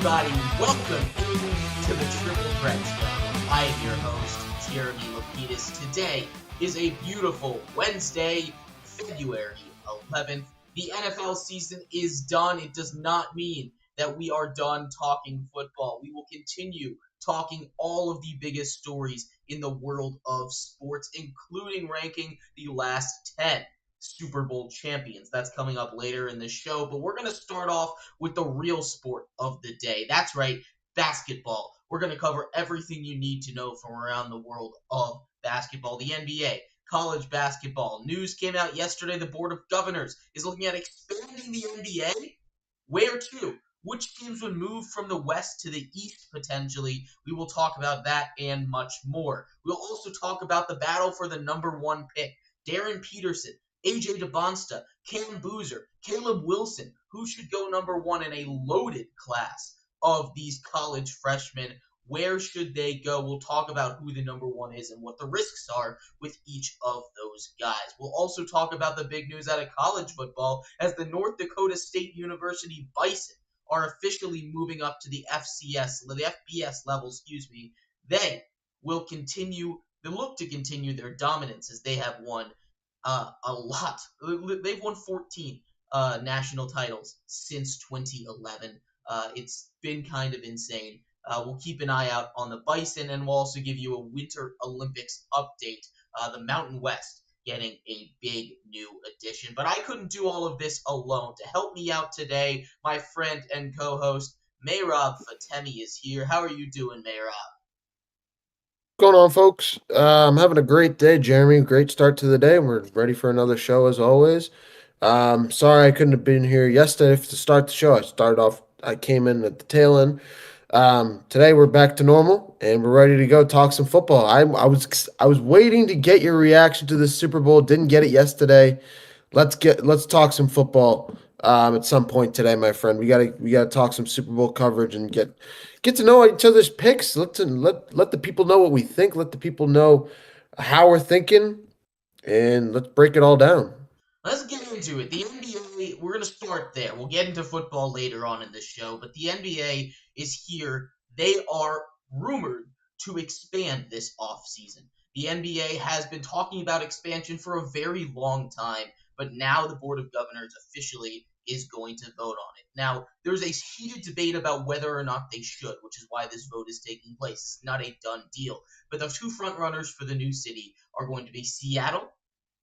everybody. Welcome to the Triple Threat Show. I am your host, Jeremy Lapidus. Today is a beautiful Wednesday, February 11th. The NFL season is done. It does not mean that we are done talking football. We will continue talking all of the biggest stories in the world of sports, including ranking the last 10 Super Bowl champions. That's coming up later in the show, but we're going to start off with the real sport of the day. That's right, basketball. We're going to cover everything you need to know from around the world of basketball. The NBA, college basketball. News came out yesterday. The Board of Governors is looking at expanding the NBA. Where to? Which teams would move from the West to the East potentially? We will talk about that and much more. We'll also talk about the battle for the number one pick. Darren Peterson, AJ DeBonsta, Cam Boozer, Caleb Wilson, who should go number one in a loaded class of these college freshmen. Where should they go? We'll talk about who the number one is and what the risks are with each of those guys. We'll also talk about the big news out of college football as the North Dakota State University Bison are officially moving up to the FBS level, They will look to continue their dominance as they have won a lot. They've won 14 national titles since 2011. It's been kind of insane. We'll keep an eye out on the Bison, and we'll also give you a Winter Olympics update. The Mountain West getting a big new addition. But I couldn't do all of this alone. To help me out today, my friend and co-host, Mehrob Fatemi is here. How are you doing, Mehrob? What's going on, folks? I'm having a great day, Jeremy. Great start to the day. We're ready for another show as always. Sorry I couldn't have been here yesterday to start the show. I came in at the tail end. Today we're back to normal and we're ready to go talk some football. I was waiting to get your reaction to the Super Bowl. Didn't get it yesterday. Let's talk some football at some point today, my friend. We gotta talk some Super Bowl coverage and get to know each other's picks. Let the people know what we think. Let the people know how we're thinking, and let's break it all down. Let's get into it. The NBA, we're going to start there. We'll get into football later on in the show, but the NBA is here. They are rumored to expand this offseason. The NBA has been talking about expansion for a very long time, but now the Board of Governors officially is going to vote on it. Now, there's a heated debate about whether or not they should, which is why this vote is taking place. It's not a done deal. But the two frontrunners for the new city are going to be Seattle,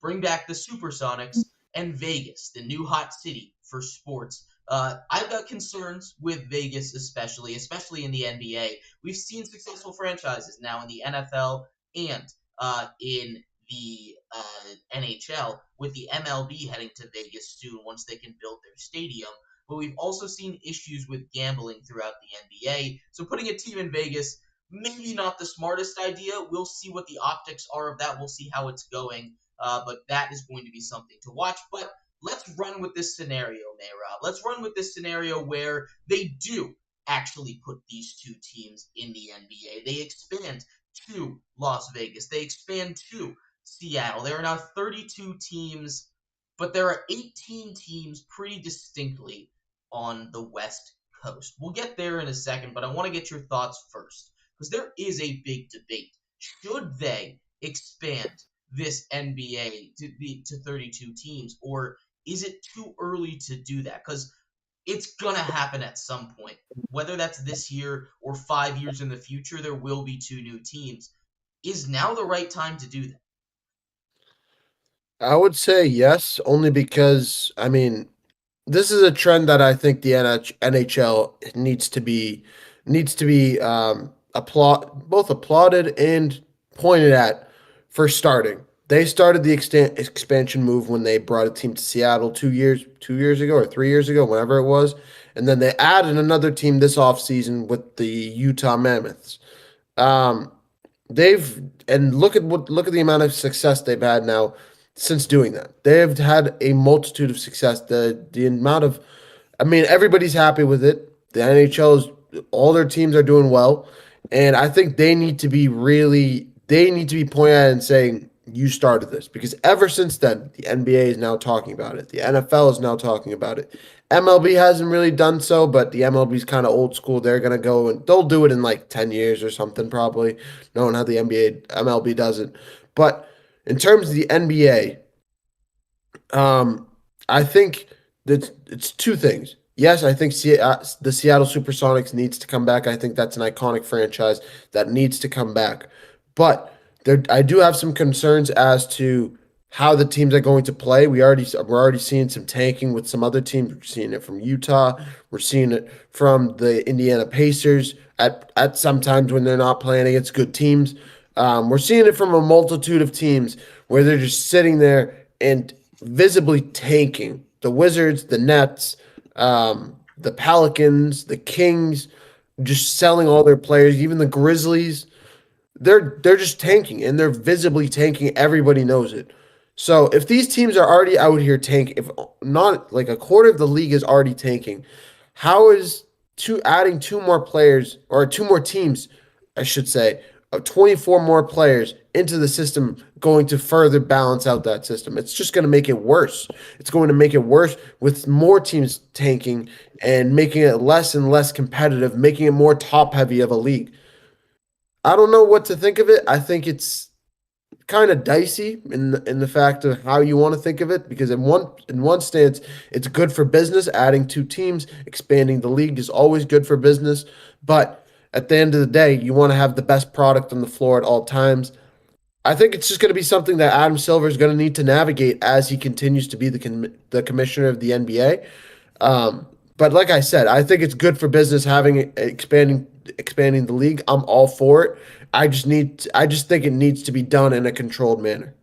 bring back the Supersonics, and Vegas, the new hot city for sports. I've got concerns with Vegas, especially in the NBA. We've seen successful franchises now in the NFL and in the NHL, with the MLB heading to Vegas soon once they can build their stadium. But we've also seen issues with gambling throughout the NBA. So putting a team in Vegas, maybe not the smartest idea. We'll see what the optics are of that. We'll see how it's going. But that is going to be something to watch. But let's run with this scenario, Mehrob. Let's run with this scenario where they do actually put these two teams in the NBA. They expand to Las Vegas. They expand to Seattle. There are now 32 teams, but there are 18 teams pretty distinctly on the West Coast. We'll get there in a second, but I want to get your thoughts first because there is a big debate. Should they expand this NBA to 32 teams, or is it too early to do that? Because it's going to happen at some point. Whether that's this year or 5 years in the future, there will be two new teams. Is now the right time to do that? I would say yes, only because this is a trend that I think the NHL both applauded and pointed at for starting. They started the expansion move when they brought a team to Seattle 2 years ago or 3 years ago, whenever it was, and then they added another team this offseason with the Utah Mammoths. Um, look at the amount of success they've had now since doing that. They've had a multitude of success. The amount of everybody's happy with it. The NHL is all their teams are doing well. And I think they need to be pointed at and saying, you started this because ever since then, the NBA is now talking about it. The NFL is now talking about it. MLB hasn't really done so, but the MLB is kind of old school. They're gonna go and they'll do it in like 10 years or something, probably, knowing how the NBA MLB does it. But in terms of the NBA, um, I think that it's two things. Yes, I think the Seattle SuperSonics needs to come back. I think that's an iconic franchise that needs to come back. But I do have some concerns as to how the teams are going to play. We're already seeing some tanking with some other teams. We're seeing it from Utah. We're seeing it from the Indiana Pacers at sometimes when they're not playing against good teams. We're seeing it from a multitude of teams where they're just sitting there and visibly tanking. The Wizards, the Nets, the Pelicans, the Kings, just selling all their players. Even the Grizzlies, they're just tanking and they're visibly tanking. Everybody knows it. So if these teams are already out here tanking, if not like a quarter of the league is already tanking, how is adding two more players or two more teams, I should say, of 24 more players into the system going to further balance out that system? It's just going to make it worse. It's going to make it worse with more teams tanking and making it less and less competitive, making it more top heavy of a league. I don't know what to think of it. I think it's kind of dicey in the fact of how you want to think of it because in one stance it's good for business. Adding two teams, expanding the league is always good for business, but at the end of the day you want to have the best product on the floor at all times. I think it's just going to be something that Adam Silver is going to need to navigate as he continues to be the commissioner of the NBA. But like I said, I think it's good for business having expanding the league. I'm all for it. I just think it needs to be done in a controlled manner.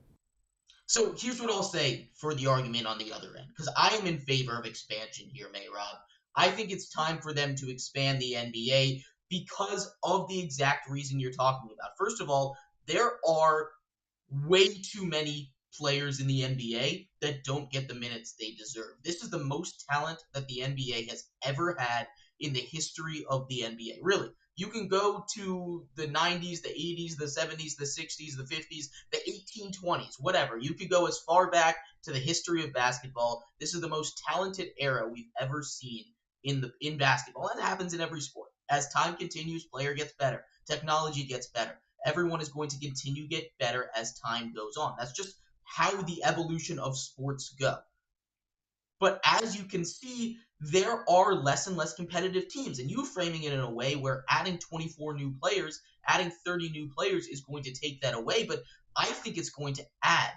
So here's what I'll say for the argument on the other end, because I am in favor of expansion here, Mehrob. I think it's time for them to expand the NBA because of the exact reason you're talking about. First of all, there are way too many players in the NBA that don't get the minutes they deserve. This is the most talent that the NBA has ever had in the history of the NBA. Really, you can go to the 90s, the 80s, the 70s, the 60s, the 50s, the 1820s, whatever. You could go as far back to the history of basketball. This is the most talented era we've ever seen in basketball. And it happens in every sport. As time continues, player gets better, technology gets better. Everyone is going to continue to get better as time goes on. That's just how the evolution of sports go. But as you can see, there are less and less competitive teams. And you framing it in a way where adding 24 new players, adding 30 new players is going to take that away. But I think it's going to add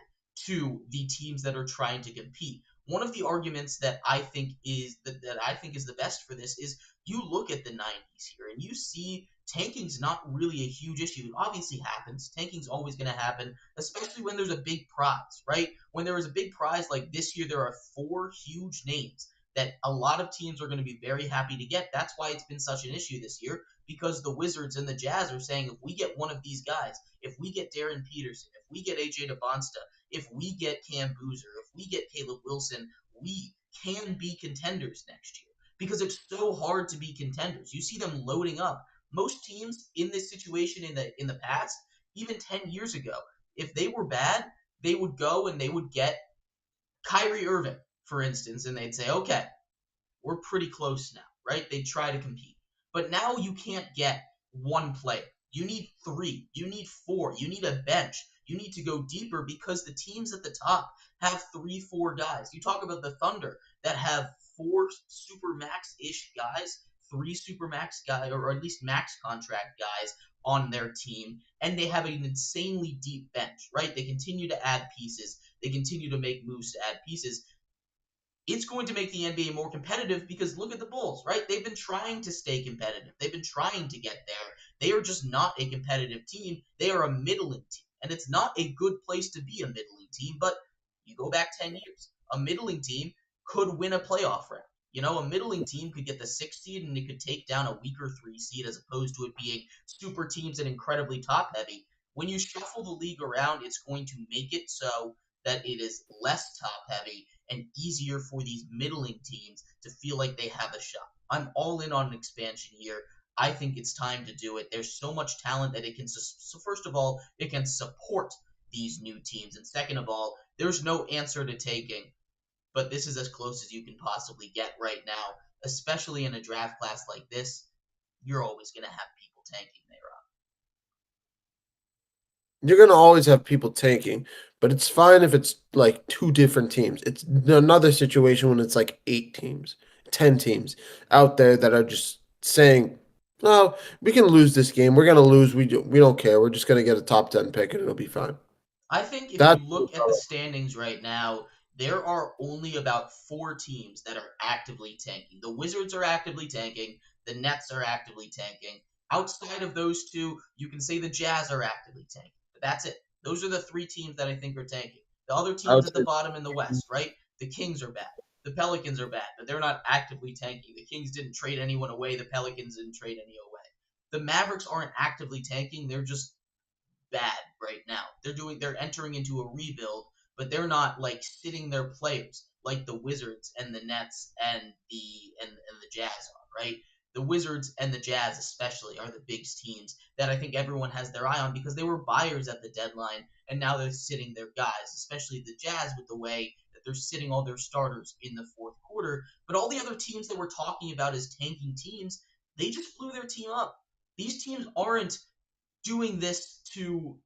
to the teams that are trying to compete. One of the arguments that I think is the best for this is you look at the 90s here and you see tanking's not really a huge issue. It obviously happens. Tanking's always going to happen, especially when there's a big prize, right? When there is a big prize like this year, there are four huge names that a lot of teams are going to be very happy to get. That's why it's been such an issue this year because the Wizards and the Jazz are saying if we get one of these guys, if we get Darren Peterson, if we get AJ DeBonsta, if we get Cam Boozer, if we get Caleb Wilson, we can be contenders next year because it's so hard to be contenders. You see them loading up. Most teams in this situation in the past, even 10 years ago, if they were bad, they would go and they would get Kyrie Irving, for instance, and they'd say, okay, we're pretty close now, right? They try to compete. But now you can't get one player. You need three. You need four. You need a bench. You need to go deeper because the teams at the top have three, four guys. You talk about the Thunder that have four super max ish guys, three super max guys, or at least max contract guys on their team, and they have an insanely deep bench, right? They continue to add pieces. They continue to make moves to add pieces. It's going to make the NBA more competitive because look at the Bulls, right? They've been trying to stay competitive. They've been trying to get there. They are just not a competitive team. They are a middling team. And it's not a good place to be a middling team, but you go back 10 years. A middling team could win a playoff round. You know, a middling team could get the sixth seed and it could take down a weaker three seed as opposed to it being super teams and incredibly top heavy. When you shuffle the league around, it's going to make it so that it is less top heavy and easier for these middling teams to feel like they have a shot. I'm all in on an expansion here. I think it's time to do it. There's so much talent that it can. So first of all, it can support these new teams. And second of all, there's no answer to taking, but this is as close as you can possibly get right now, especially in a draft class like this. You're always going to have people tanking there. You're gonna always have people tanking, but it's fine if it's like two different teams. It's another situation when it's like 8 teams, 10 teams out there that are just saying, "No, we can lose this game. We're gonna lose. We don't care. We're just gonna get a top 10 pick and it'll be fine." I think if you That's look at the standings right now, there are only about four teams that are actively tanking. The Wizards are actively tanking. The Nets are actively tanking. Outside of those two, you can say the Jazz are actively tanking. But that's it. Those are the three teams that I think are tanking. The other I teams would at the say bottom in the West, right? The Kings are bad. The Pelicans are bad, but they're not actively tanking. The Kings didn't trade anyone away. The Pelicans didn't trade any away. The Mavericks aren't actively tanking. They're just bad right now. They're entering into a rebuild, but they're not like sitting their players like the Wizards and the Nets and the Jazz are, right? The Wizards and the Jazz especially are the big teams that I think everyone has their eye on because they were buyers at the deadline and now they're sitting their guys, especially the Jazz with the way that they're sitting all their starters in the fourth quarter. But all the other teams that we're talking about as tanking teams, they just blew their team up. These teams aren't doing this to,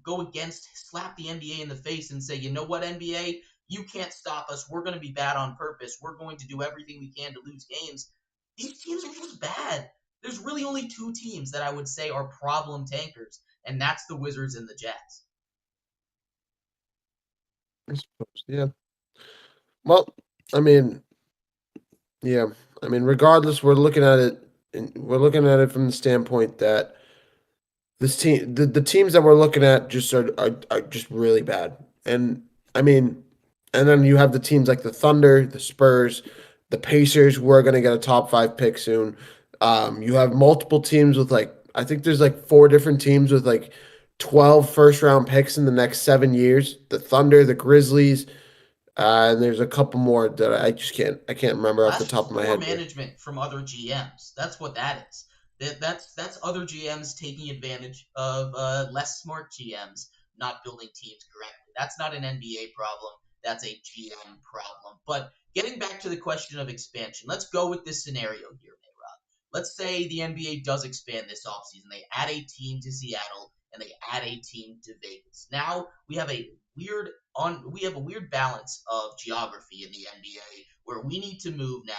go against, slap the NBA in the face and say, you know what, NBA, you can't stop us. We're going to be bad on purpose. We're going to do everything we can to lose games. These teams are just bad. There's really only two teams that I would say are problem tankers, and that's the Wizards and the Jazz. I suppose, yeah. Well, I mean, yeah. I mean, regardless, we're looking at it from the standpoint that the teams that we're looking at just are just really bad. And I mean, and then you have the teams like the Thunder, the Spurs, the Pacers, who are going to get a top 5 pick soon. You have multiple teams with like I think there's like 4 different teams with like 12 first round picks in the next 7 years. The Thunder, the Grizzlies, and there's a couple more that I can't remember off the That's top of just my poor head here. management from other GMs. That's what that is. That's other GMs taking advantage of less smart GMs not building teams correctly. That's not an NBA problem. That's a GM problem. But getting back to the question of expansion, let's go with this scenario here, Mehrob. Let's say the NBA does expand this offseason. They add a team to Seattle and they add a team to Vegas. Now we have a weird balance of geography in the NBA where we need to move now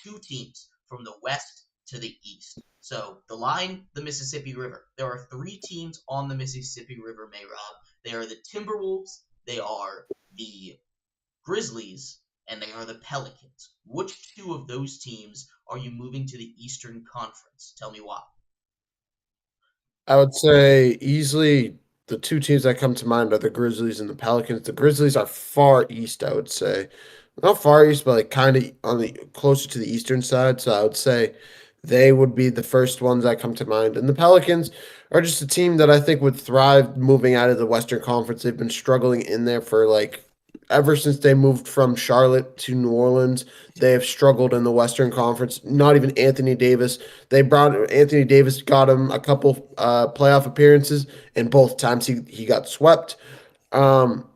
two teams from the west to the east. So the line, the Mississippi River. There are three teams on the Mississippi River, Mehrob. They are the Timberwolves, they are the Grizzlies, and they are the Pelicans. Which two of those teams are you moving to the Eastern Conference? Tell me why. I would say easily the 2 teams that come to mind are the Grizzlies and the Pelicans. The Grizzlies are far east, I would say. Not far east, but like kind of on the closer to the eastern side. So I would say they would be the first ones that come to mind. And the Pelicans are just a team that I think would thrive moving out of the Western Conference. They've been struggling in there for like ever since they moved from Charlotte to New Orleans. They have struggled in the Western Conference. Not even Anthony Davis. They brought Anthony Davis, got him a couple playoff appearances, and both times he got swept.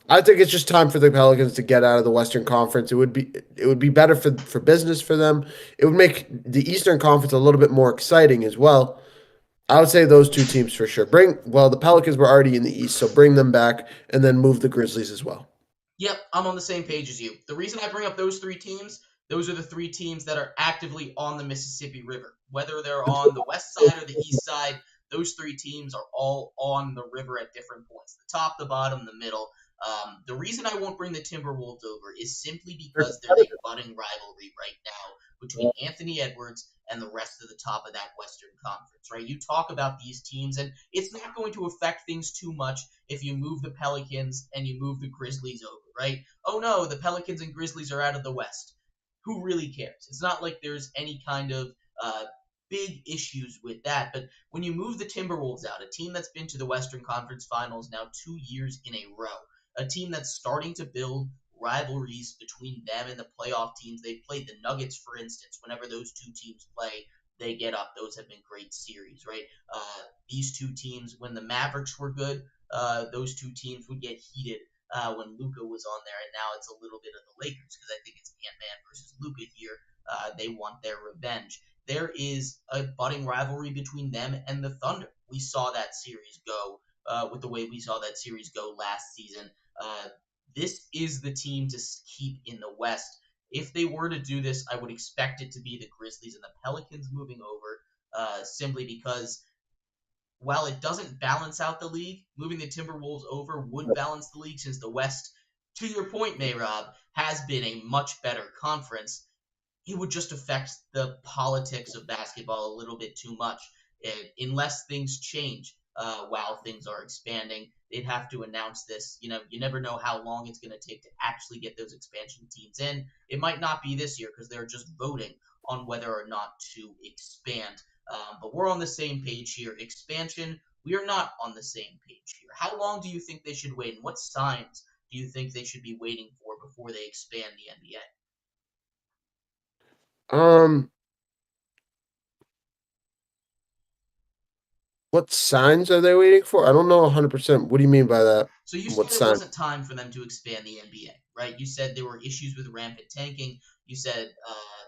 I think it's just time for the Pelicans to get out of the Western Conference. It would be better for business for them. It would make the Eastern Conference a little bit more exciting as well. I would say those 2 teams for sure. The Pelicans were already in the East, so bring them back and then move the Grizzlies as well. Yep, I'm on the same page as you. The reason I bring up those three teams, those are the three teams that are actively on the Mississippi River. Whether they're on the west side or the east side, those three teams are all on the river at different points the top, the bottom, the middle. The reason I won't bring the Timberwolves over is simply because there's a budding rivalry right now between Anthony Edwards and the rest of the top of that Western Conference, right? You talk about these teams, and it's not going to affect things too much if you move the Pelicans and you move the Grizzlies over, right? Oh no, the Pelicans and Grizzlies are out of the West. Who really cares? It's not like there's any kind of big issues with that. But when you move the Timberwolves out, a team that's been to the Western Conference Finals now 2 years in a row, a team that's starting to build rivalries between them and the playoff teams they've played. The Nuggets, for instance, whenever those two teams play, they get up. Those have been great series, right? These two teams, when the Mavericks were good, those two teams would get heated when Luca was on there, and now it's a little bit of the Lakers because I think it's Ant-Man versus Luca here. They want their revenge. There is a budding rivalry between them and the Thunder. We saw that series go with the way we saw that series go last season. This is the team to keep in the West. If they were to do this, I would expect it to be the Grizzlies and the Pelicans moving over, simply because while it doesn't balance out the league, moving the Timberwolves over would balance the league since the West, to your point, Mehrob, has been a much better conference. It would just affect the politics of basketball a little bit too much. Unless things change while things are expanding, they'd have to announce this. You never know how long it's going to take to actually get those expansion teams in. It might not be this year because they're just voting on whether or not to expand. But we're on the same page here. Expansion, we are not on the same page here. How long do you think they should wait, and what signs do you think they should be waiting for before they expand the NBA? Um, what signs are they waiting for? I don't know 100%. What do you mean by that? So you What said it sign? wasn't time for them to expand the NBA, right? You said there were issues with rampant tanking. You said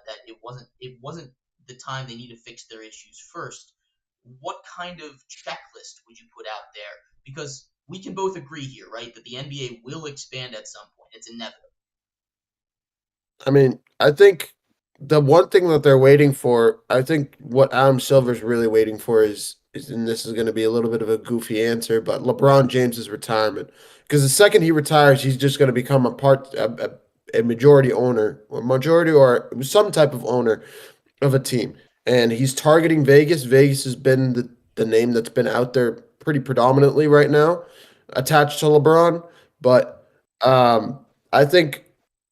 that it wasn't the time they need to fix their issues first. What kind of checklist would you put out there? Because we can both agree here, right, that the NBA will expand at some point. It's inevitable. I mean, I think the one thing that they're waiting for, I think what Adam Silver's really waiting for is, and this is going to be a little bit of a goofy answer, but LeBron James's retirement. Because the second he retires, he's just going to become a majority owner, or majority, or some type of owner of a team. And he's targeting Vegas. Vegas has been the name that's been out there pretty predominantly right now, attached to LeBron. But I think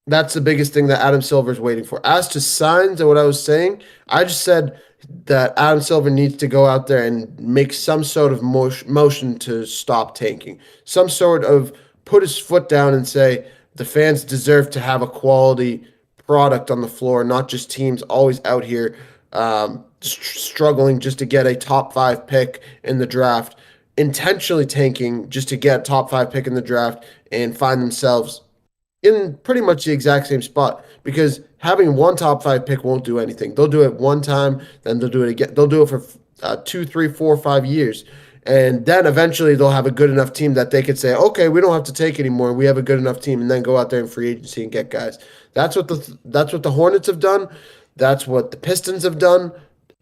that's the biggest thing that Adam Silver is waiting for. As to signs and what I was saying, I just said that Adam Silver needs to go out there and make some sort of motion to stop tanking, some sort of put his foot down and say the fans deserve to have a quality product on the floor, not just teams always out here struggling just to get a top 5 pick in the draft, intentionally tanking just to get a top 5 pick in the draft and find themselves in pretty much the exact same spot because having one top 5 pick won't do anything. They'll do it one time, then they'll do it again. They'll do it for 2, 3, 4, 5 years. And then eventually they'll have a good enough team that they could say, okay, we don't have to take anymore. We have a good enough team, and then go out there in free agency and get guys. That's what the Hornets have done. That's what the Pistons have done.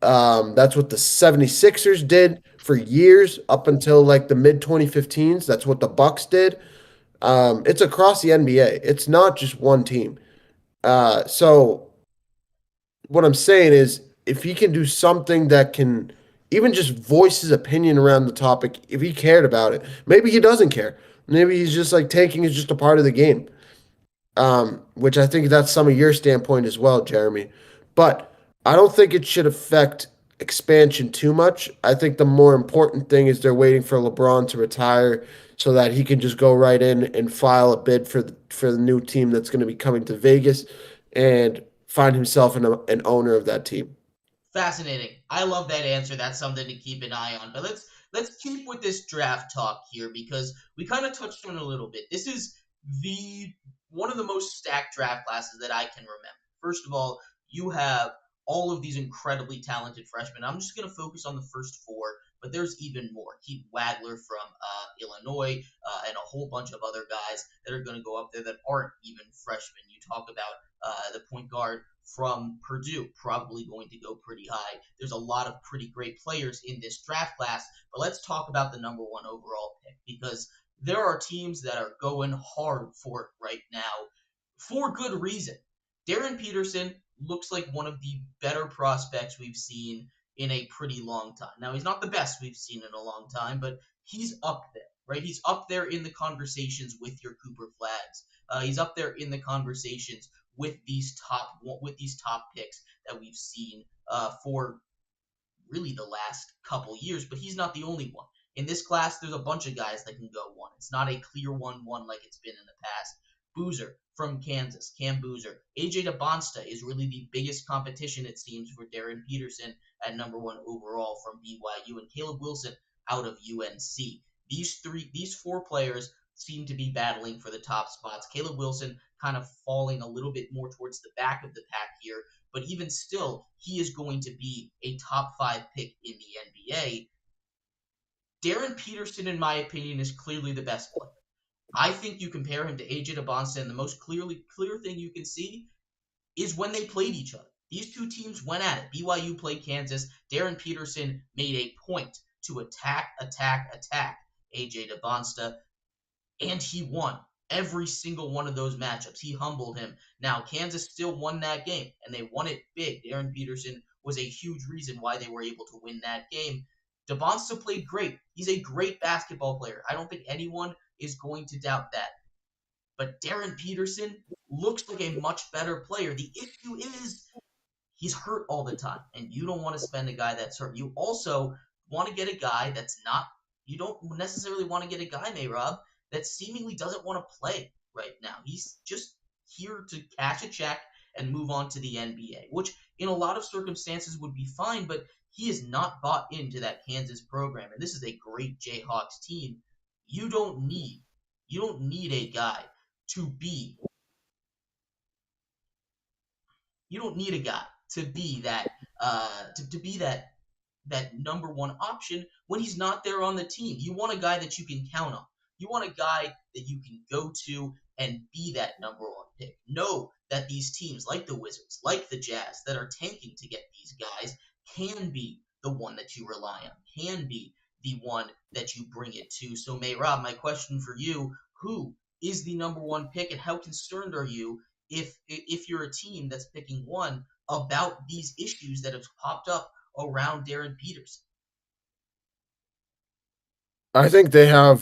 That's what the 76ers did for years up until like the mid 2015s. That's what the Bucks did. It's across the NBA. It's not just one team. So what I'm saying is, if he can do something that can even just voice his opinion around the topic, if he cared about it, maybe he doesn't care. Maybe he's just like tanking is just a part of the game. Which I think that's some of your standpoint as well, Jeremy. But I don't think it should affect expansion too much. I think the more important thing is they're waiting for LeBron to retire so that he can just go right in and file a bid for the new team that's going to be coming to Vegas and find himself an owner of that team. Fascinating. I love that answer. That's something to keep an eye on. But let's keep with this draft talk here because we kind of touched on it a little bit. This is the one of the most stacked draft classes that I can remember. First of all, you have all of these incredibly talented freshmen. I'm just going to focus on the first four, but there's even more. Keith Wagler from Illinois and a whole bunch of other guys that are going to go up there that aren't even freshmen. You talk about the point guard from Purdue, probably going to go pretty high. There's a lot of pretty great players in this draft class, but let's talk about the number one overall pick because there are teams that are going hard for it right now for good reason. Darren Peterson looks like one of the better prospects we've seen in a pretty long time. Now, he's not the best we've seen in a long time, but he's up there, right? He's up there in the conversations with your Cooper Flags. He's up there in the conversations with these top picks that we've seen for really the last couple years. But he's not the only one. In this class, there's a bunch of guys that can go one. It's not a clear 1-1 like it's been in the past. Boozer from Kansas, Cam Boozer. AJ DeBonsta is really the biggest competition, it seems, for Darren Peterson at number one overall from BYU, and Caleb Wilson out of UNC. these four players seem to be battling for the top spots. Caleb Wilson kind of falling a little bit more towards the back of the pack here, but even still, he is going to be a top 5 pick in the NBA. Darren Peterson, in my opinion, is clearly the best player. I think you compare him to AJ DeBonsta, and the most clear thing you can see is when they played each other. These two teams went at it. BYU played Kansas. Darren Peterson made a point to attack AJ DeBonsta, and he won every single one of those matchups. He humbled him. Now, Kansas still won that game, and they won it big. Darren Peterson was a huge reason why they were able to win that game. DeBonsta played great. He's a great basketball player. I don't think anyone is going to doubt that. But Darren Peterson looks like a much better player. The issue is he's hurt all the time, and you don't want to spend a guy that's hurt. You also want to get a guy that's not. You don't necessarily want to get a guy, Mehrob, that seemingly doesn't want to play right now. He's just here to cash a check and move on to the NBA, which in a lot of circumstances would be fine, but he is not bought into that Kansas program, and this is a great Jayhawks team. You don't need a guy to be you don't need a guy to be that to be that number one option when he's not there on the team. You want a guy that you can count on. You want a guy that you can go to and be that number one pick. Know that these teams like the Wizards, like the Jazz, that are tanking to get these guys can be the one that you rely on, can be the one that you bring it to. So, Mehrob, my question for you, who is the number one pick, and how concerned are you if you're a team that's picking one about these issues that have popped up around Darren Peterson? I think the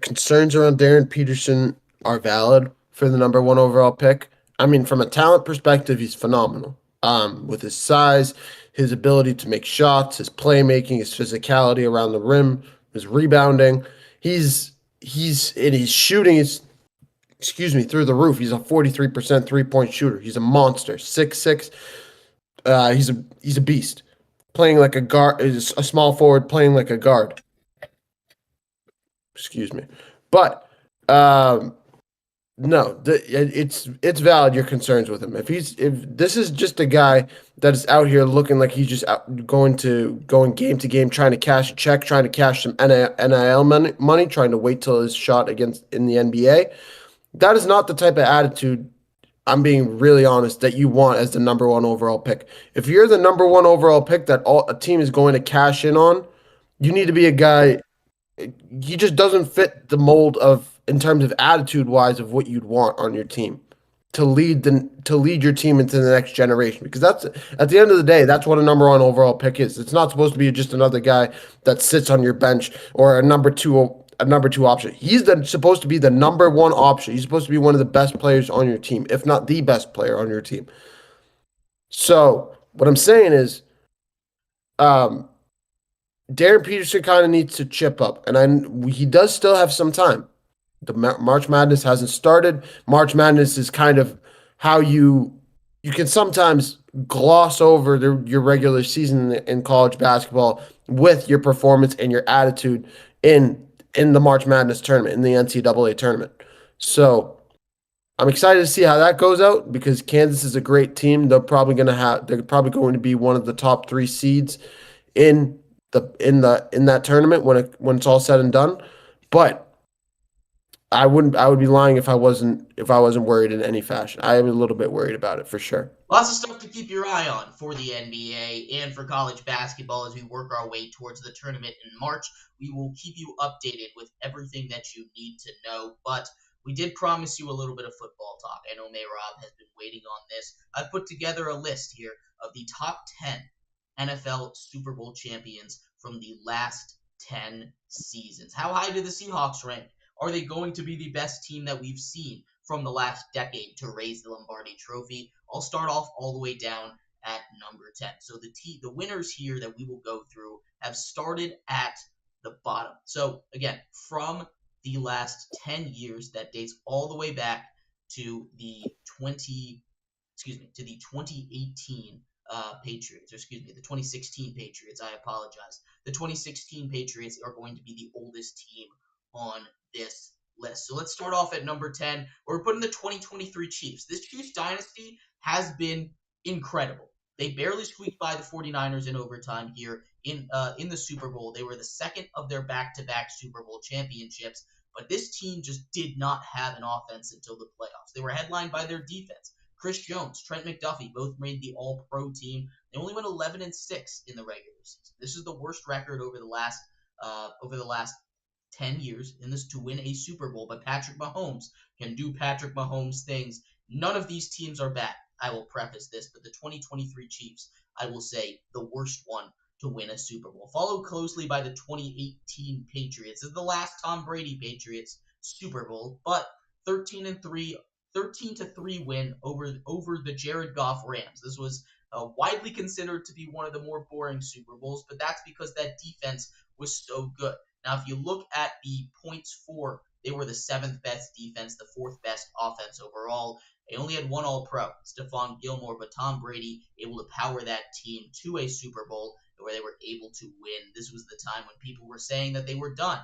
concerns around Darren Peterson are valid for the number one overall pick. I mean, from a talent perspective, he's phenomenal. With his size, his ability to make shots, his playmaking, his physicality around the rim, his rebounding, his shooting is, excuse me, through the roof. He's a 43% three-point shooter. He's a monster. 6'6". He's a beast. Playing like a guard, is a small forward playing like a guard. Excuse me. But no, it's valid your concerns with him. If this is just a guy that is out here looking like he's just going game to game, trying to cash a check, trying to cash some NIL money, trying to wait till his shot against in the NBA, that is not the type of attitude, I'm being really honest, that you want as the number one overall pick. If you're the number one overall pick that a team is going to cash in on, you need to be a guy. He just doesn't fit the mold of, in terms of attitude wise, of what you'd want on your team to lead your team into the next generation, because that's, at the end of the day, that's what a number one overall pick is. It's not supposed to be just another guy that sits on your bench or a number two option. He's supposed to be the number one option. He's supposed to be one of the best players on your team, if not the best player on your team. So what I'm saying is, Darren Peterson kind of needs to chip up, and he does still have some time. The March Madness hasn't started. March Madness is kind of how you can sometimes gloss over your regular season in college basketball with your performance and your attitude in the March Madness tournament, in the NCAA tournament. So I'm excited to see how that goes out, because Kansas is a great team. They're probably going to be one of the top 3 seeds in that tournament when it's all said and done. But I would be lying if I wasn't worried in any fashion. I am a little bit worried about it for sure. Lots of stuff to keep your eye on for the NBA and for college basketball as we work our way towards the tournament in March. We will keep you updated with everything that you need to know, but we did promise you a little bit of football talk. I know Mehrob has been waiting on this. I've put together a list here of the top 10 NFL Super Bowl champions from the last 10 seasons. How high do the Seahawks rank? Are they going to be the best team that we've seen from the last decade to raise the Lombardi Trophy? I'll start off all the way down at number 10. So the winners here that we will go through have started at the bottom. So again, from the last 10 years, that dates all the way back to the 2018 Patriots, or excuse me, the 2016 Patriots. I apologize. The 2016 Patriots are going to be the oldest team on this list. So let's start off at number 10. We're putting the 2023 Chiefs. This Chiefs dynasty has been incredible. They barely squeaked by the 49ers in overtime here in the Super Bowl. They were the second of their back-to-back Super Bowl championships, but this team just did not have an offense until the playoffs. They were headlined by their defense. Chris Jones, Trent McDuffie both made the All-Pro team. They only went 11-6 in the regular season. This is the worst record over the last 10 years in this to win a Super Bowl, but Patrick Mahomes can do Patrick Mahomes things. None of these teams are bad. I will preface this, but the 2023 Chiefs, I will say, the worst one to win a Super Bowl. Followed closely by the 2018 Patriots. This is the last Tom Brady Patriots Super Bowl, but 13-3 win over the Jared Goff Rams. This was widely considered to be one of the more boring Super Bowls, but that's because that defense was so good. Now, if you look at the points for, they were the seventh best defense, the fourth best offense overall. They only had one All-Pro, Stephon Gilmore, but Tom Brady able to power that team to a Super Bowl where they were able to win. This was the time when people were saying that they were done,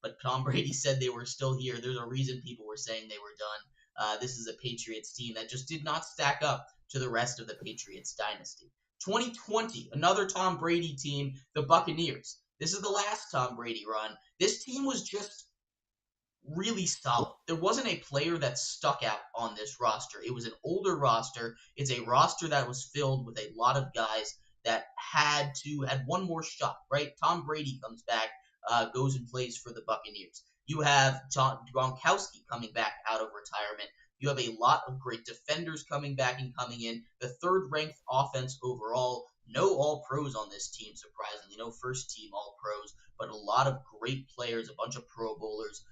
but Tom Brady said they were still here. There's a reason people were saying they were done. This is a Patriots team that just did not stack up to the rest of the Patriots dynasty. 2020, another Tom Brady team, the Buccaneers. This is the last Tom Brady run. This team was just really solid. There wasn't a player that stuck out on this roster. It was an older roster. It's a roster that was filled with a lot of guys that had one more shot, right? Tom Brady comes back, goes and plays for the Buccaneers. You have John Gronkowski coming back out of retirement. You have a lot of great defenders coming back and coming in. The third-ranked offense overall. No All-Pros on this team, surprisingly. No first-team All-Pros, but a lot of great players, a bunch of Pro Bowlers.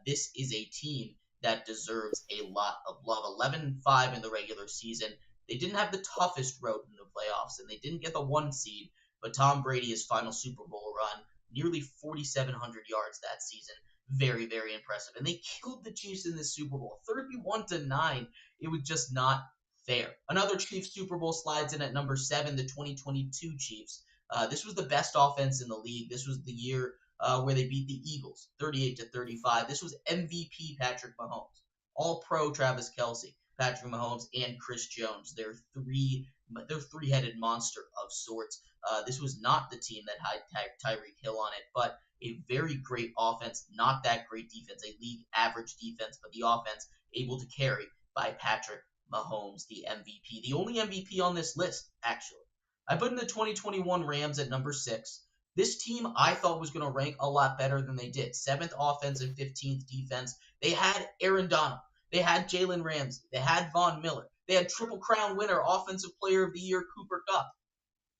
This is a team that deserves a lot of love. 11-5 in the regular season. They didn't have the toughest road in the playoffs, and they didn't get the 1 seed, but Tom Brady, his final Super Bowl run, nearly 4,700 yards that season. Very, very impressive. And they killed the Chiefs in this Super Bowl, 31-9. It was just not fair. Another Chiefs Super Bowl slides in at number 7, the 2022 Chiefs. This was the best offense in the league. This was the year where they beat the Eagles, 38-35. This was MVP Patrick Mahomes, All-Pro Travis Kelce, Patrick Mahomes, and Chris Jones. They're three-headed monster of sorts. This was not the team that had Tyreek Hill on it, but a very great offense, not that great defense, a league average defense, but the offense able to carry by Patrick Mahomes, the MVP. The only MVP on this list, actually. I put in the 2021 Rams at number 6. This team I thought was going to rank a lot better than they did. 7th offense and 15th defense. They had Aaron Donald. They had Jalen Ramsey. They had Von Miller. They had Triple Crown winner, Offensive Player of the Year, Cooper Kupp.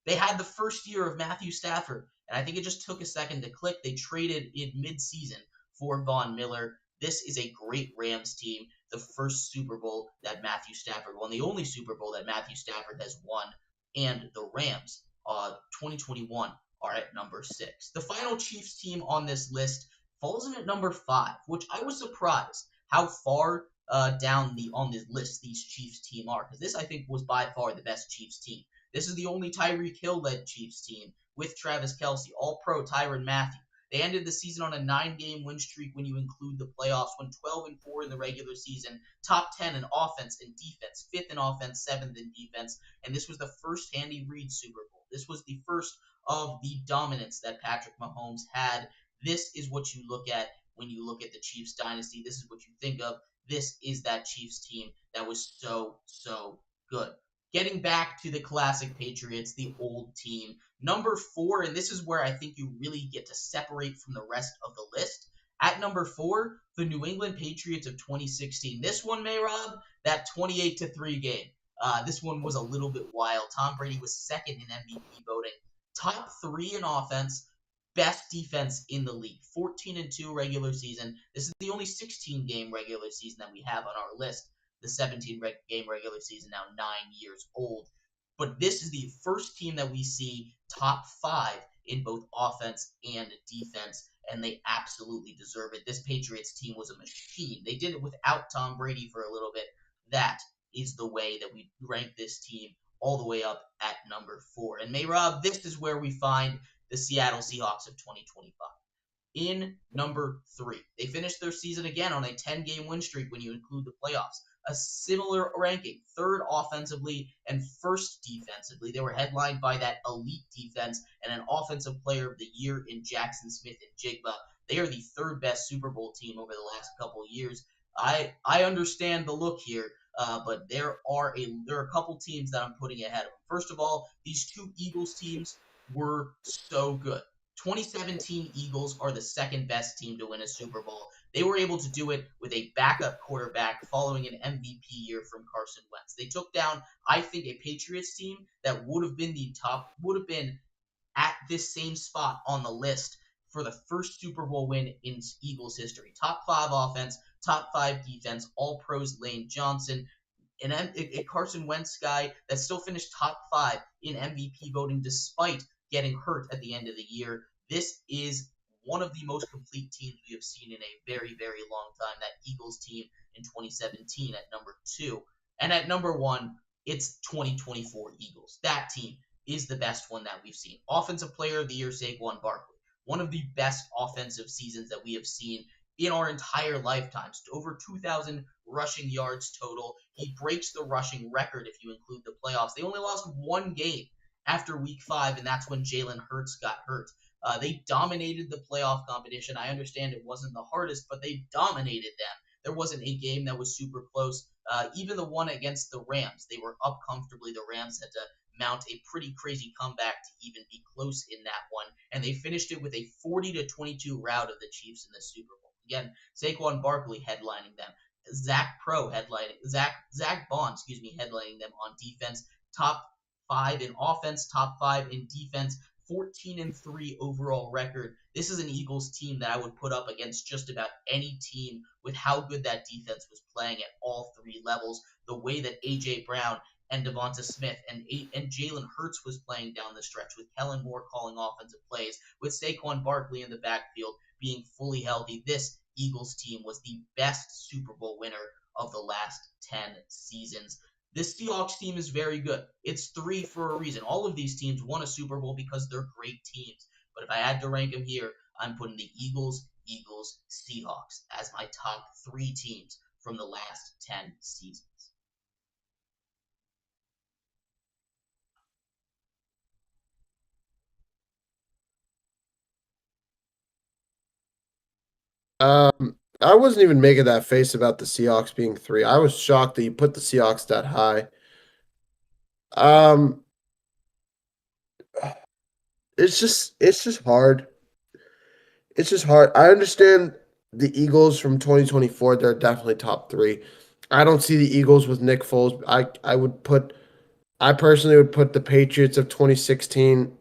They had the first year of Matthew Stafford, and I think it just took a second to click. They traded in mid-season for Von Miller. This is a great Rams team, the first Super Bowl that Matthew Stafford won, the only Super Bowl that Matthew Stafford has won, and the Rams, 2021, are at number 6. The final Chiefs team on this list falls in at number 5, which I was surprised how far down on this list these Chiefs team are, because this, I think, was by far the best Chiefs team. This is the only Tyreek Hill-led Chiefs team with Travis Kelce, All-Pro Tyrann Mathieu. They ended the season on a 9-game win streak when you include the playoffs, went 12-4 in the regular season, top 10 in offense and defense, 5th in offense, 7th in defense, and this was the first Andy Reid Super Bowl. This was the first of the dominance that Patrick Mahomes had. This is what you look at when you look at the Chiefs dynasty. This is what you think of. This is that Chiefs team that was so, so good. Getting back to the classic Patriots, the old team. Number 4, and this is where I think you really get to separate from the rest of the list. At number 4, the New England Patriots of 2016. This one, Mehrob, that 28-3 game. This one was a little bit wild. Tom Brady was second in MVP voting. Top 3 in offense. Best defense in the league. 14-2 regular season. This is the only 16-game regular season that we have on our list. The 17-game regular season, now 9 years old. But this is the first team that we see top 5 in both offense and defense, and they absolutely deserve it. This Patriots team was a machine. They did it without Tom Brady for a little bit. That is the way that we rank this team all the way up at number 4. And Mehrob, this is where we find the Seattle Seahawks of 2025 in number 3. They finished their season again on a 10-game win streak when you include the playoffs. A similar ranking, third offensively and first defensively. They were headlined by that elite defense and an offensive player of the year in Jackson Smith and Jigba. They are the third best Super Bowl team over the last couple of years. I understand the look here, but there are a couple teams that I'm putting ahead of them. First of all, these two Eagles teams were so good. 2017 Eagles are the second best team to win a Super Bowl. They were able to do it with a backup quarterback following an MVP year from Carson Wentz. They took down, I think, a Patriots team that would have been at this same spot on the list for the first Super Bowl win in Eagles history. Top 5 offense, top 5 defense, all pros Lane Johnson, a Carson Wentz guy that still finished top 5 in MVP voting despite getting hurt at the end of the year. This is one of the most complete teams we have seen in a very, very long time. That Eagles team in 2017 at number 2. And at number 1, it's 2024 Eagles. That team is the best one that we've seen. Offensive Player of the Year, Saquon Barkley. One of the best offensive seasons that we have seen in our entire lifetimes. Over 2,000 rushing yards total. He breaks the rushing record if you include the playoffs. They only lost one game after week 5, and that's when Jalen Hurts got hurt. They dominated the playoff competition. I understand it wasn't the hardest, but they dominated them. There wasn't a game that was super close. Even the one against the Rams, they were up comfortably. The Rams had to mount a pretty crazy comeback to even be close in that one, and they finished it with a 40-22 rout of the Chiefs in the Super Bowl. Again, Saquon Barkley headlining them. Zach Bond, headlining them on defense. Top 5 in offense, top 5 in defense, 14-3 overall record. This is an Eagles team that I would put up against just about any team with how good that defense was playing at all 3 levels. The way that A.J. Brown and Devonta Smith and Jalen Hurts was playing down the stretch, with Kellen Moore calling offensive plays, with Saquon Barkley in the backfield being fully healthy. This Eagles team was the best Super Bowl winner of the last 10 seasons. This Seahawks team is very good. It's 3 for a reason. All of these teams won a Super Bowl because they're great teams. But if I had to rank them here, I'm putting the Eagles, Seahawks as my top 3 teams from the last 10 seasons. I wasn't even making that face about the Seahawks being 3. I was shocked that you put the Seahawks that high. Um, it's just hard. It's just hard. I understand the Eagles from 2024, they're definitely top 3. I don't see the Eagles with Nick Foles. I personally would put the Patriots of 2016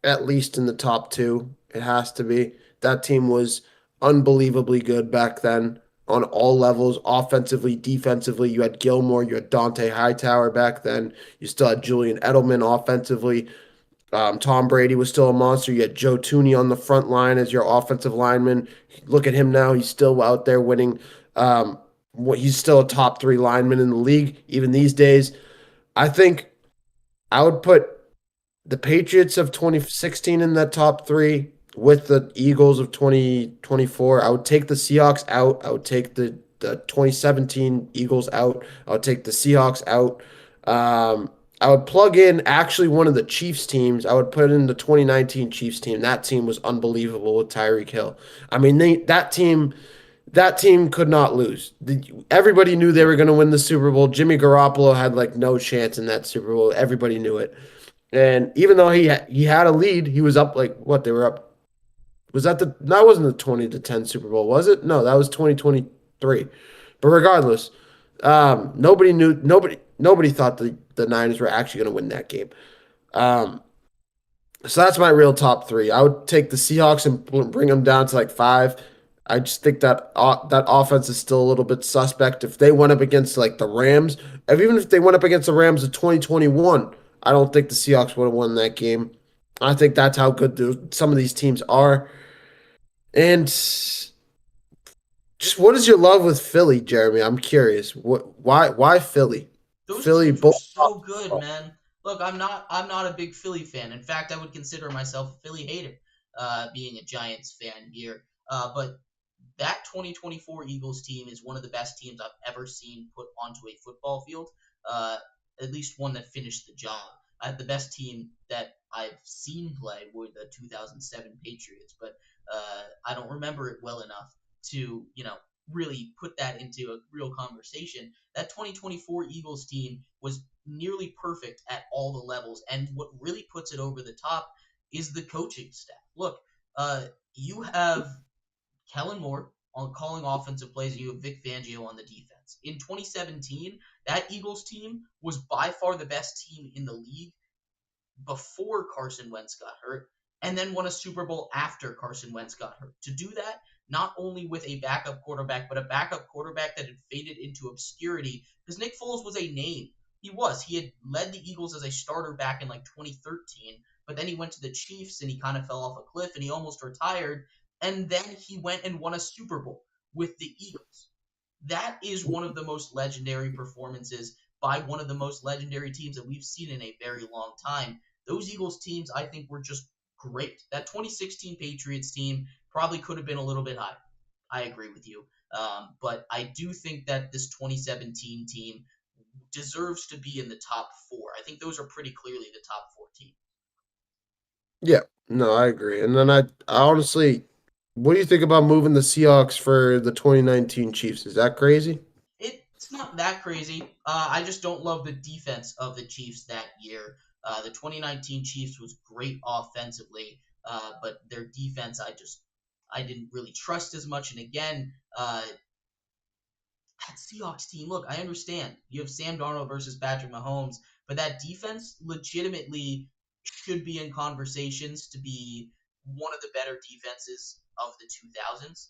at least in the top 2. It has to be. That team was unbelievably good back then on all levels, offensively, defensively. You had Gilmore, you had Dante Hightower back then. You still had Julian Edelman offensively. Tom Brady was still a monster. You had Joe Tooney on the front line as your offensive lineman. Look at him now; he's still out there winning. He's still a top 3 lineman in the league even these days. I think I would put the Patriots of 2016 in that top 3 with the Eagles of 2024. I would take the Seahawks out. I would take the 2017 Eagles out. I would take the Seahawks out. I would plug in actually one of the Chiefs teams. I would put in the 2019 Chiefs team. That team was unbelievable with Tyreek Hill. I mean, that team could not lose. Everybody knew they were going to win the Super Bowl. Jimmy Garoppolo had like no chance in that Super Bowl. Everybody knew it. And even though he had a lead, he was up like what they were up. That wasn't the 20-10 Super Bowl, was it? No, that was 2023. But regardless, nobody thought the Niners were actually going to win that game. Um, so that's my real top 3. I would take the Seahawks and bring them down to like 5. I just think that offense is still a little bit suspect. If they went up against like the Rams, even if they went up against the Rams of 2021, I don't think the Seahawks would have won that game. I think that's how good some of these teams are. And just what is your love with Philly, Jeremy? I'm curious. Why Philly? Those Philly teams were both. so good, man. Look, I'm not a big Philly fan. In fact, I would consider myself a Philly hater, being a Giants fan here. But that 2024 Eagles team is one of the best teams I've ever seen put onto a football field. Uh, at least one that finished the job. The best team that I've seen play were the 2007 Patriots, but I don't remember it well enough to really put that into a real conversation. That 2024 Eagles team was nearly perfect at all the levels, and what really puts it over the top is the coaching staff. Look, you have Kellen Moore on calling offensive plays, and you have Vic Fangio on the defense. In 2017, that Eagles team was by far the best team in the league before Carson Wentz got hurt, and then won a Super Bowl after Carson Wentz got hurt. To do that, not only with a backup quarterback, but a backup quarterback that had faded into obscurity, because Nick Foles was a name. He was. He had led the Eagles as a starter back in like 2013, but then he went to the Chiefs and he kind of fell off a cliff and he almost retired. And then he went and won a Super Bowl with the Eagles. That is one of the most legendary performances by one of the most legendary teams that we've seen in a very long time. Those Eagles teams, I think, were just great. That 2016 Patriots team probably could have been a little bit higher. I agree with you. But I do think that this 2017 team deserves to be in the top four. I think those are pretty clearly the top four teams. Yeah, no, I agree. And then I honestly, what do you think about moving the Seahawks for the 2019 Chiefs? Is that crazy? It's not that crazy. I just don't love the defense of the Chiefs that year. The 2019 Chiefs was great offensively, but their defense, I didn't really trust as much. And again, that Seahawks team, look, I understand you have Sam Darnold versus Patrick Mahomes, but that defense legitimately should be in conversations to be one of the better defenses of the 2000s.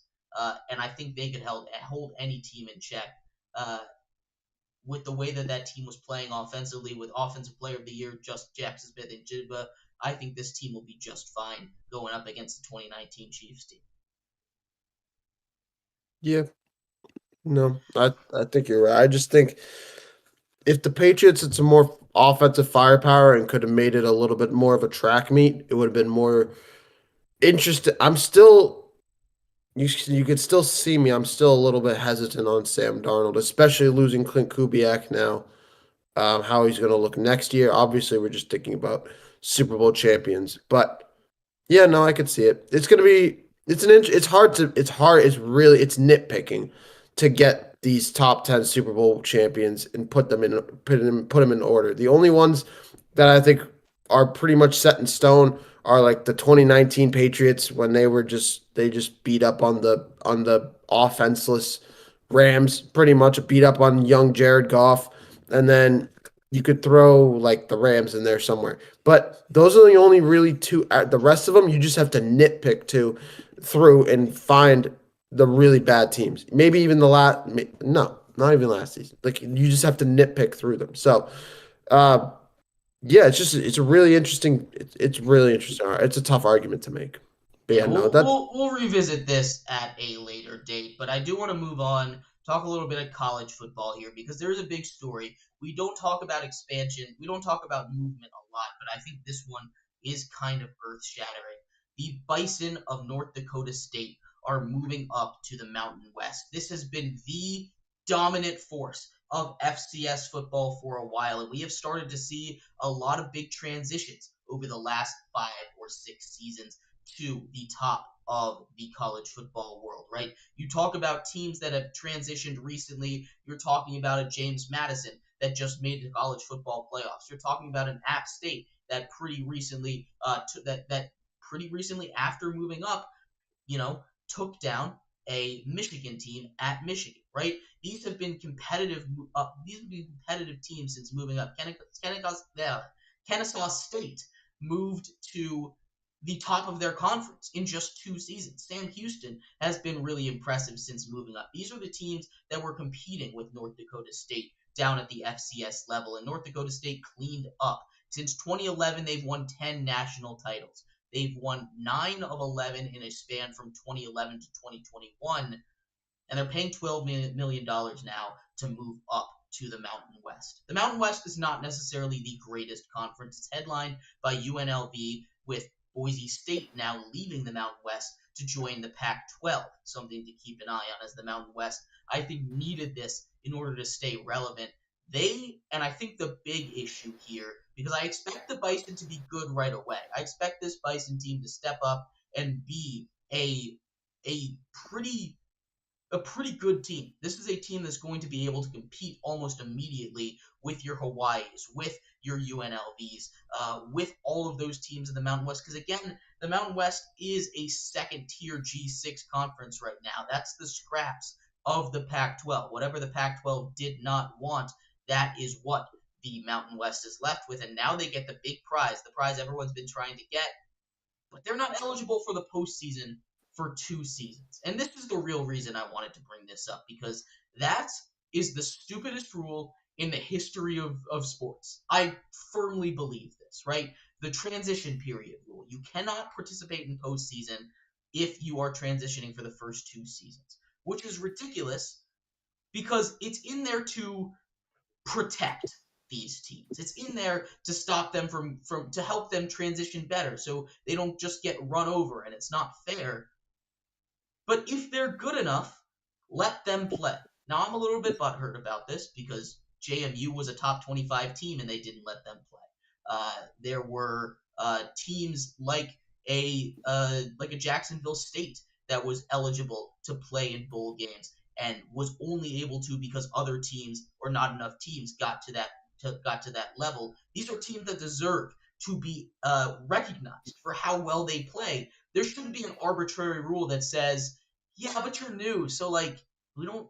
And I think they could hold any team in check. Uh, with the way that that team was playing offensively, with Offensive Player of the Year, just Jackson Smith and Jigba, I think this team will be just fine going up against the 2019 Chiefs team. Yeah, no, I think you're right. I just think if the Patriots had some more offensive firepower and could have made it a little bit more of a track meet, it would have been more interesting. I'm still you could still see me. I'm still a little bit hesitant on Sam Darnold, especially losing Clint Kubiak now. How he's going to look next year. Obviously, we're just thinking about Super Bowl champions, but yeah, no, I could see it. It's gonna be. It's an inch. It's hard to. It's hard. It's really. It's nitpicking to get these top 10 Super Bowl champions and put them in order. The only ones that I think are pretty much set in stone are like the 2019 Patriots when they just beat up on the offenseless Rams, pretty much beat up on young Jared Goff, and then you could throw like the Rams in there somewhere. But those are the only really two. The rest of them, you just have to nitpick through and find the really bad teams. Maybe even the last. No, not even last season. Like you just have to nitpick through them. So, uh, yeah, it's a really interesting. It's really interesting. It's a tough argument to make. But Yeah, yeah, no, we'll revisit this at a later date, but I do want to move on, talk a little bit of college football here because there is a big story. We don't talk about expansion, we don't talk about movement a lot, but I think this one is kind of earth-shattering. The Bison of North Dakota State are moving up to the Mountain West. This has been the dominant force of FCS football for a while, and we have started to see a lot of big transitions over the last 5 or 6 seasons to the top of the college football world, right? You talk about teams that have transitioned recently. You're talking about a James Madison that just made the college football playoffs. You're talking about an App State that pretty recently, that pretty recently after moving up, took down a Michigan team at Michigan, right? These have been competitive. These have been competitive teams since moving up. Kennesaw State moved to the top of their conference in just 2 seasons. Sam Houston has been really impressive since moving up. These are the teams that were competing with North Dakota State down at the FCS level, and North Dakota State cleaned up. Since 2011, they've won 10 national titles. They've won 9 of 11 in a span from 2011 to 2021. and they're paying $12 million now to move up to the Mountain West. The Mountain West is not necessarily the greatest conference. It's headlined by UNLV, with Boise State now leaving the Mountain West to join the Pac-12. Something to keep an eye on, as the Mountain West, I think, needed this in order to stay relevant. And I think the big issue here, because I expect the Bison to be good right away. I expect this Bison team to step up and be a pretty a pretty good team. This is a team that's going to be able to compete almost immediately with your Hawaiis, with your UNLVs, with all of those teams in the Mountain West. Because again, the Mountain West is a second tier G6 conference right now. That's the scraps of the Pac-12. Whatever the Pac-12 did not want, that is what the Mountain West is left with. And now they get the big prize, the prize everyone's been trying to get, but they're not eligible for the postseason for 2 seasons. And this is the real reason I wanted to bring this up, because that is the stupidest rule in the history of sports. I firmly believe this, right? The transition period rule. You cannot participate in postseason if you are transitioning for the first 2 seasons, which is ridiculous because it's in there to protect these teams. It's in there to stop them from to help them transition better so they don't just get run over, and it's not fair. But if they're good enough, let them play. Now, I'm a little bit butthurt about this because JMU was a top 25 team and they didn't let them play. There were teams like a Jacksonville State that was eligible to play in bowl games and was only able to because other teams or not enough teams got to that level. These are teams that deserve to be recognized for how well they play. There shouldn't be an arbitrary rule that says, yeah, but you're new, so we don't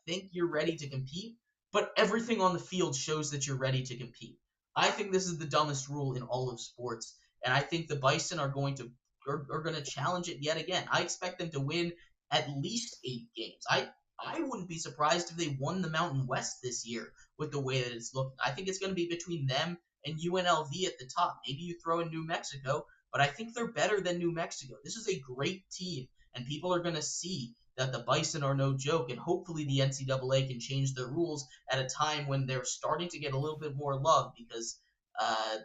think you're ready to compete, but everything on the field shows that you're ready to compete. I think this is the dumbest rule in all of sports, and I think the Bison are going to challenge it yet again. I expect them to win at least 8 games. I wouldn't be surprised if they won the Mountain West this year with the way that it's looking. I think it's going to be between them and UNLV at the top. Maybe you throw in New Mexico, but I think they're better than New Mexico. This is a great team, and people are going to see that the Bison are no joke, and hopefully the NCAA can change their rules at a time when they're starting to get a little bit more love because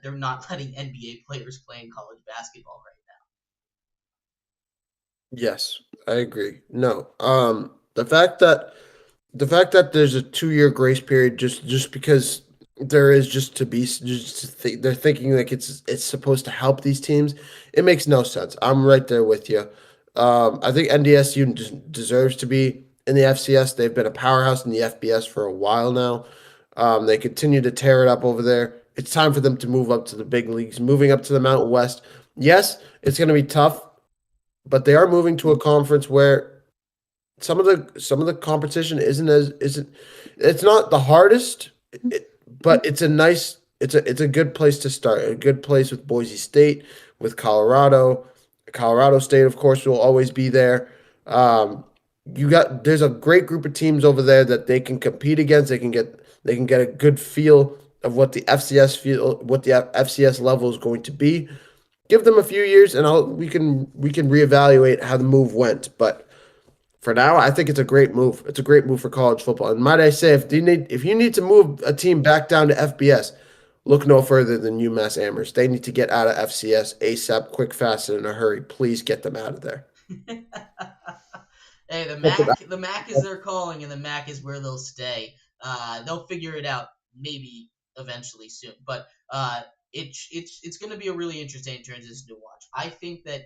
they're not letting NBA players play in college basketball right Yes, I agree. No, the fact that there's a 2 year grace period just because there is just to be just to they're thinking like it's supposed to help these teams. It makes no sense. I'm right there with you. I think NDSU deserves to be in the FCS. They've been a powerhouse in the FBS for a while now. They continue to tear it up over there. It's time for them to move up to the big leagues, moving up to the Mountain West. Yes, it's going to be tough, but they are moving to a conference where some of the competition isn't it's not the hardest, but it's a good place to start. A good place with Boise State, with Colorado. Colorado State, of course, will always be there. Um, there's a great group of teams over there that they can compete against. They can get a good feel of what the FCS level is going to be. Give them a few years, and we can reevaluate how the move went. But for now, I think it's a great move. It's a great move for college football. And might I say, if you need to move a team back down to FBS, look no further than UMass Amherst. They need to get out of FCS ASAP, quick, fast, and in a hurry. Please get them out of there. now. Hey, the Get them MAC, the MAC is their calling, and the MAC is where they'll stay. They'll figure it out maybe eventually soon, but it's going to be a really interesting transition to watch. I think that,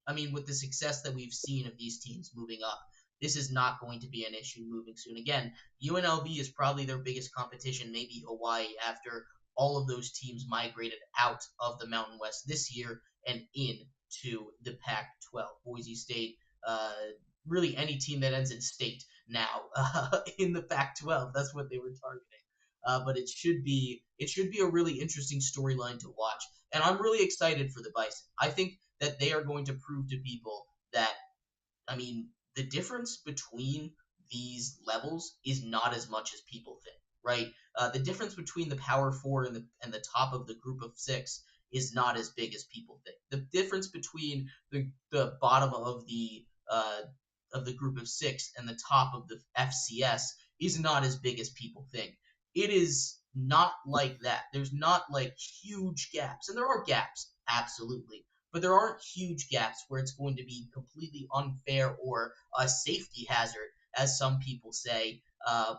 I mean, with the success that we've seen of these teams moving up, this is not going to be an issue moving soon. Again, UNLV is probably their biggest competition, maybe Hawaii, after all of those teams migrated out of the Mountain West this year and into the Pac-12. Boise State, really any team that ends in state now in the Pac-12. That's what they were targeting. But it should be a really interesting storyline to watch, and I'm really excited for the Bison. I think that they are going to prove to people that, I mean, the difference between these levels is not as much as people think, right? The difference between the Power Four and the top of the Group of Six is not as big as people think. The difference between the bottom of the of the group of six and the top of the FCS is not as big as people think. It is not like that. There's not like huge gaps, and there are gaps, absolutely, but there aren't huge gaps where it's going to be completely unfair or a safety hazard, as some people say.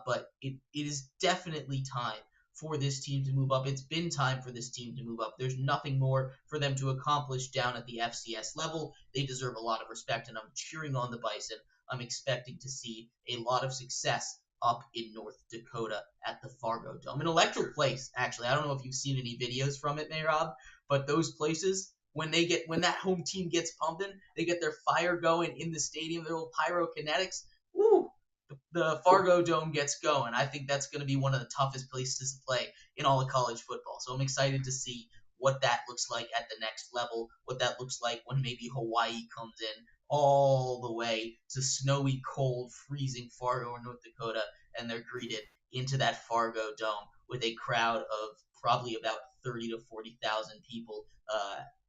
But it is definitely time for this team to move up. It's been time for this team to move up. There's nothing more for them to accomplish down at the FCS level. They deserve a lot of respect, and I'm cheering on the Bison. I'm expecting to see a lot of success up in North Dakota at the Fargo Dome. An electric place, actually. I don't know if you've seen any videos from it, Mehrob, but those places, when that home team gets pumping, they get their fire going in the stadium, their little pyrokinetics. Woo! The Fargo Dome gets going. I think that's going to be one of the toughest places to play in all of college football. So I'm excited to see what that looks like at the next level, what that looks like when maybe Hawaii comes in all the way to snowy, cold, freezing Fargo or North Dakota, and they're greeted into that Fargo Dome with a crowd of probably about 30 to 40,000 people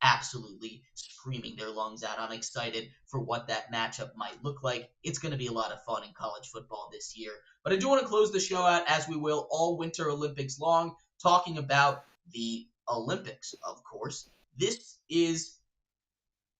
absolutely screaming their lungs out. I'm excited for what that matchup might look like. It's going to be a lot of fun in college football this year. But I do want to close the show out, as we will all Winter Olympics long, talking about the Olympics, of course. This is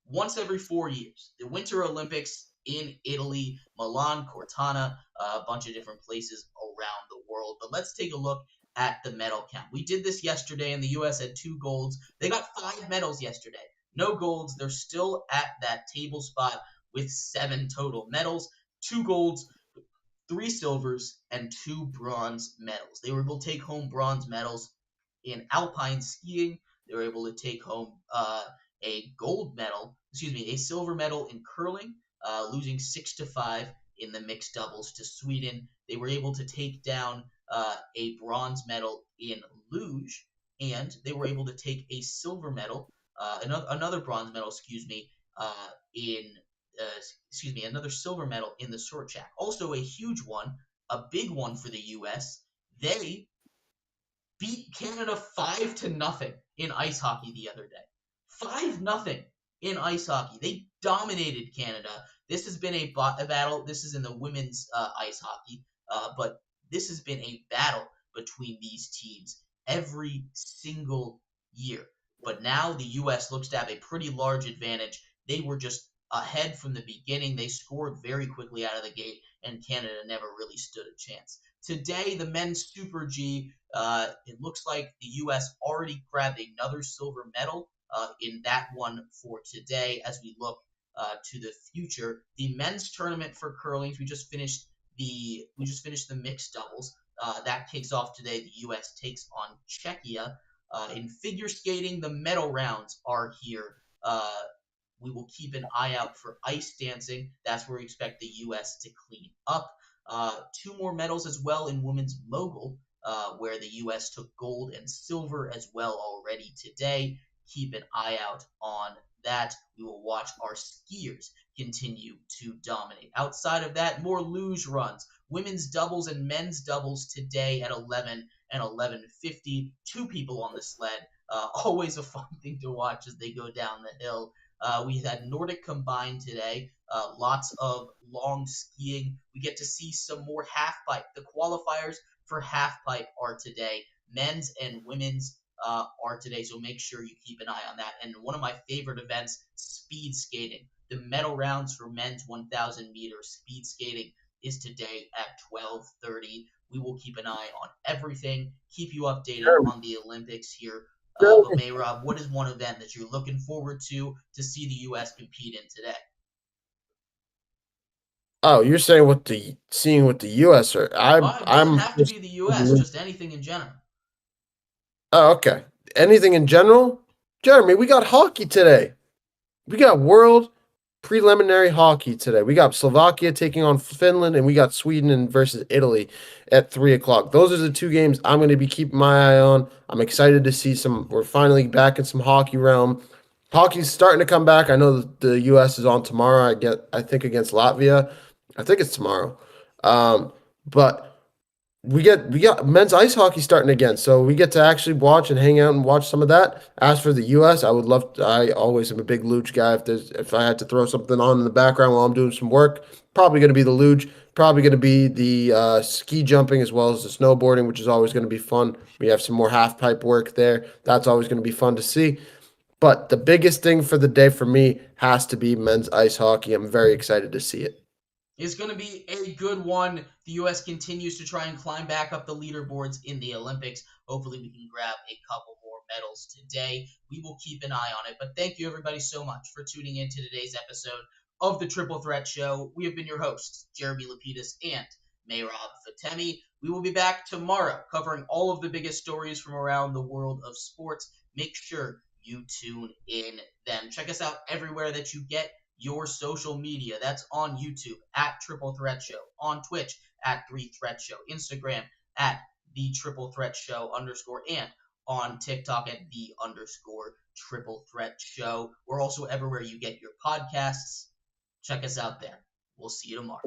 once every 4 years. The Winter Olympics in Italy, Milan, Cortana, a bunch of different places around the world. But let's take a look at the medal count. We did this yesterday, and the U.S. had 2 golds. They got 5 medals yesterday. No golds. They're still at that table spot with 7 total medals. 2 golds, 3 silvers, and 2 bronze medals. They were able to take home bronze medals in alpine skiing. They were able to take home a silver medal in curling, losing 6-5 in the mixed doubles to Sweden. They were able to take down a bronze medal in luge, and they were able to take a silver medal, another bronze medal, another silver medal in the short track. Also a huge one, a big one for the U.S. They beat Canada 5-0 in ice hockey the other day. 5-0 in ice hockey. They dominated Canada. This has been a battle. This is in the women's ice hockey, but this has been a battle between these teams every single year. But now the U.S. looks to have a pretty large advantage. They were just ahead from the beginning. They scored very quickly out of the gate, and Canada never really stood a chance. Today, the men's Super G, it looks like the U.S. already grabbed another silver medal in that one for today. As we look to the future, the men's tournament for curling, we just finished the mixed doubles. That kicks off today. The U.S. takes on Czechia. In figure skating, the medal rounds are here. We will keep an eye out for ice dancing. That's where we expect the U.S. to clean up. 2 more medals as well in women's mogul, where the U.S. took gold and silver as well already today. Keep an eye out on that. We will watch our skiers continue to dominate. Outside of that, more luge runs. Women's doubles and men's doubles today at 11 and 11:50. 2 people on the sled. Always a fun thing to watch as they go down the hill. We had Nordic combined today. Lots of long skiing. We get to see some more half pipe. The qualifiers for half pipe are today. Men's and women's are today, so make sure you keep an eye on that. And one of my favorite events, speed skating. The medal rounds for men's 1,000 meter speed skating is today at 12:30. We will keep an eye on everything, keep you updated on the Olympics here. But Mehrob, what is one event that you're looking forward to see the U.S. compete in today? Oh, you're saying seeing what the U.S. are? It doesn't I'm have to just be the U.S., just anything in general. oh, okay. Anything in general, Jeremy? We got hockey today. We got world preliminary hockey today. We got Slovakia taking on Finland, and we got Sweden versus Italy at 3 o'clock. Those are the 2 games I'm going to be keeping my eye on. I'm excited to see some. We're finally back in some hockey realm. Hockey's starting to come back. I know the U.S. is on tomorrow. I think against Latvia. I think it's tomorrow. But we got men's ice hockey starting again, so we get to actually watch and hang out and watch some of that. As for the U.S., I would love. I always am a big luge guy. If I had to throw something on in the background while I'm doing some work, probably going to be the luge. Probably going to be the ski jumping as well as the snowboarding, which is always going to be fun. We have some more half pipe work there. That's always going to be fun to see. But the biggest thing for the day for me has to be men's ice hockey. I'm very excited to see it. Is going to be a good one. The U.S. continues to try and climb back up the leaderboards in the Olympics. Hopefully, we can grab a couple more medals today. We will keep an eye on it. But thank you, everybody, so much for tuning in to today's episode of the Triple Threat Show. We have been your hosts, Jeremy Lapidus and Mehrob Fatemi. We will be back tomorrow covering all of the biggest stories from around the world of sports. Make sure you tune in then. Check us out everywhere that you get your social media. That's on YouTube at Triple Threat Show, on Twitch at 3 Threat Show, Instagram at the Triple Threat Show _, and on TikTok at the _Triple Threat Show. We're also everywhere you get your podcasts. Check us out there. We'll see you tomorrow.